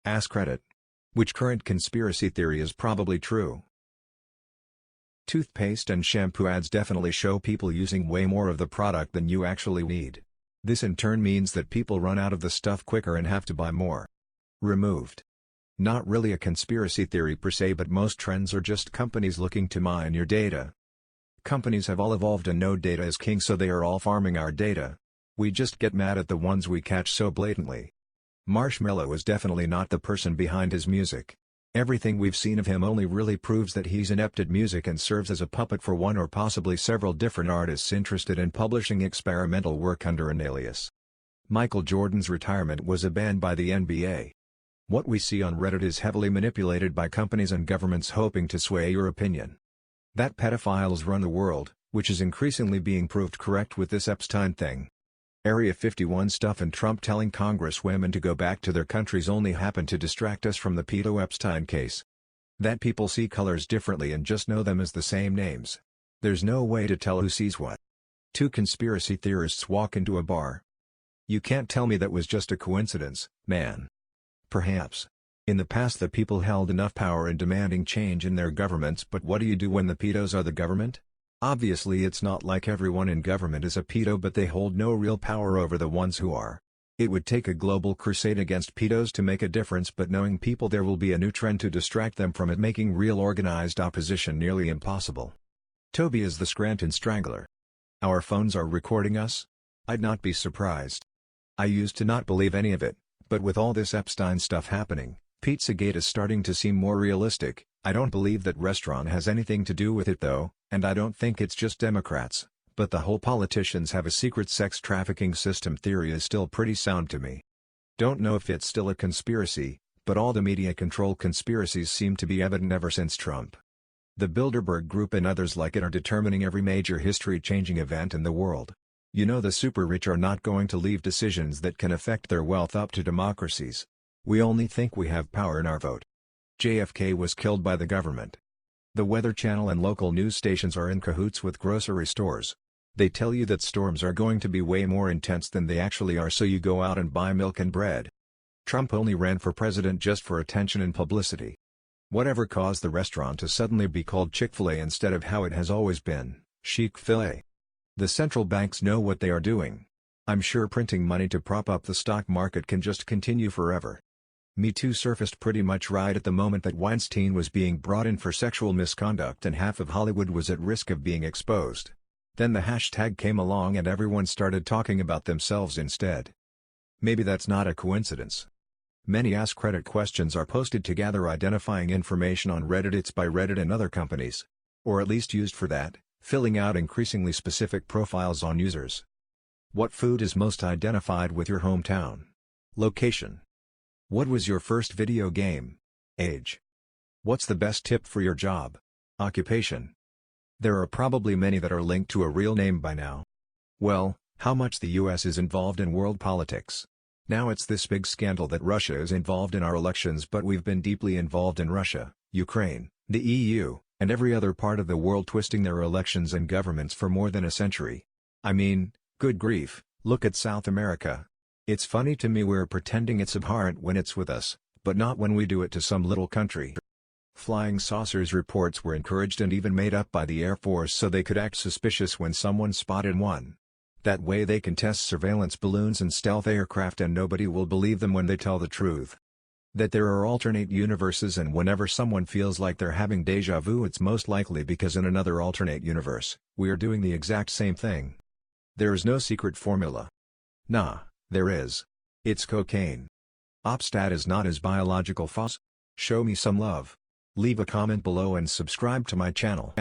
Ask Reddit. Which current conspiracy theory is probably true? Toothpaste and shampoo ads definitely show people using way more of the product than you actually need. This in turn means that people run out of the stuff quicker and have to buy more. Removed. Not really a conspiracy theory per se, but most trends are just companies looking to mine your data. Companies have all evolved and know data is king, so they are all farming our data. We just get mad at the ones we catch so blatantly. Marshmello is definitely not the person behind his music. Everything we've seen of him only really proves that he's inept at music and serves as a puppet for one or possibly several different artists interested in publishing experimental work under an alias. Michael Jordan's retirement was banned by the NBA. What we see on Reddit is heavily manipulated by companies and governments hoping to sway your opinion. That pedophiles run the world, which is increasingly being proved correct with this Epstein thing. Area 51 stuff and Trump telling congresswomen to go back to their countries only happened to distract us from the pedo Epstein case. That people see colors differently and just know them as the same names. There's no way to tell who sees what. Two conspiracy theorists walk into a bar. You can't tell me that was just a coincidence, man. Perhaps. In the past the people held enough power in demanding change in their governments, but what do you do when the pedos are the government? Obviously it's not like everyone in government is a pedo, but they hold no real power over the ones who are. It would take a global crusade against pedos to make a difference, but knowing people there will be a new trend to distract them from it, making real organized opposition nearly impossible. Toby is the Scranton Strangler. Our phones are recording us? I'd not be surprised. I used to not believe any of it, but with all this Epstein stuff happening, Pizzagate is starting to seem more realistic. I don't believe that restaurant has anything to do with it though, and I don't think it's just Democrats, but the whole politicians have a secret sex trafficking system theory is still pretty sound to me. Don't know if it's still a conspiracy, but all the media control conspiracies seem to be evident ever since Trump. The Bilderberg Group and others like it are determining every major history-changing event in the world. You know, the super rich are not going to leave decisions that can affect their wealth up to democracies. We only think we have power in our vote. JFK was killed by the government. The Weather Channel and local news stations are in cahoots with grocery stores. They tell you that storms are going to be way more intense than they actually are, so you go out and buy milk and bread. Trump only ran for president just for attention and publicity. Whatever caused the restaurant to suddenly be called Chick-fil-A instead of how it has always been, Chick-fil-A? The central banks know what they are doing. I'm sure printing money to prop up the stock market can just continue forever. Me Too surfaced pretty much right at the moment that Weinstein was being brought in for sexual misconduct and half of Hollywood was at risk of being exposed. Then the hashtag came along and everyone started talking about themselves instead. Maybe that's not a coincidence. Many Ask Reddit questions are posted to gather identifying information on Reddit. It's by Reddit and other companies. Or at least used for that, filling out increasingly specific profiles on users. What food is most identified with your hometown? Location. What was your first video game? Age. What's the best tip for your job? Occupation. There are probably many that are linked to a real name by now. Well, how much the US is involved in world politics. Now it's this big scandal that Russia is involved in our elections, but we've been deeply involved in Russia, Ukraine, the EU, and every other part of the world twisting their elections and governments for more than a century. I mean, good grief, look at South America. It's funny to me we're pretending it's abhorrent when it's with us, but not when we do it to some little country. Flying saucers reports were encouraged and even made up by the Air Force so they could act suspicious when someone spotted one. That way they can test surveillance balloons and stealth aircraft and nobody will believe them when they tell the truth. That there are alternate universes, and whenever someone feels like they're having déjà vu, it's most likely because in another alternate universe, we are doing the exact same thing. There is no secret formula. Nah, there is. It's cocaine. Opstat is not his biological father. Show me some love. Leave a comment below and subscribe to my channel.